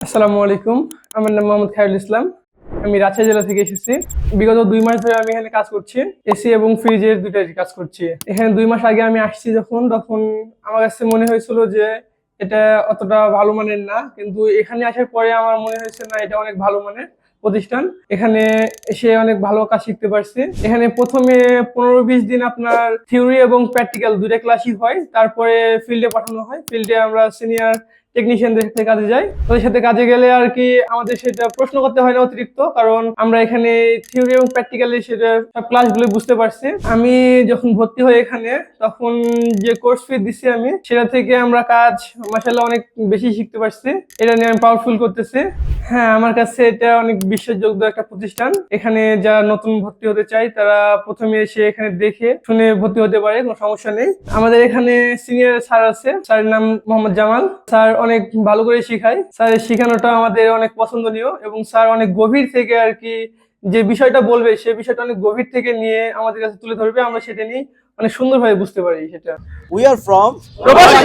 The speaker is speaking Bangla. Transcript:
আসসালামু আলাইকুম। আমার নাম মোহাম্মদ খায়রুল ইসলাম। আমি রাজশাহী জেলা থেকে এসেছি। বিগত ২ মাস ধরে আমি এখানে কাজ করছি। এসি এবং ফ্রিজের ২ টারই কাজ করছি। এখানে ২ মাস আগে আমি আসছি তখন আমার কাছে মনে হয়েছিল যে এটা অতটা ভালো মানের না। কিন্তু এখানে আসার পরে আমার মনে হয়েছে না, এটা অনেক ভালো মানের প্রতিষ্ঠান। এখানে এসে অনেক ভালো কাজ শিখতে পারছি। এখানে ১ম এ ১৫-২০ দিন আপনার থিওরি এবং প্র্যাকটিক্যাল ২ টা ক্লাসই হয়। তারপরে ফিল্ডে পাঠানো হয়। ফিল্ডে আমরা সিনিয়র টেকনিশিয়ানদের সাথে কাজে যাই। ওদের সাথে কাজে গেলে আর কি আমাদের সেটা প্রশ্ন করতে হয় না অতিরিক্ত, কারণ আমরা এখানে থিওরি এবং প্র্যাকটিক্যালি সেটা সব ক্লাসগুলো বুঝতে পারছি। আমি যখন ভর্তি হই এখানে, তখন যে কোর্স ফি দিছি আমি, সেটা থেকে আমরা কাজ মাশাআল্লাহ অনেক বেশি শিখতে পারছি। এটা নিয়ে আমি পাওয়ারফুল করতেছি। হ্যাঁ, আমার কাছে এটা অনেক বিশ্বাসযোগ্য একটা প্রতিষ্ঠান। এখানে যারা নতুন ভর্তি হতে চায় তারা প্রথমে এসে এখানে দেখে শুনে ভর্তি হতে পারে, কোনো সমস্যা নেই। আমাদের এখানে সিনিয়র স্যার আছে, স্যারের নাম মোহাম্মদ জামাল। স্যার অনেক ভালো করে শিখায়। স্যারের শিখানোটা আমাদের অনেক পছন্দনীয় এবং স্যার অনেক গভীর থেকে আর কি যে বিষয়টা বলবে সে বিষয়টা অনেক গভীর থেকে নিয়ে আমাদের কাছে তুলে ধরবে, আমরা সেটা নিয়ে অনেক সুন্দরভাবে বুঝতে পারি সেটা। We are from প্রবাসী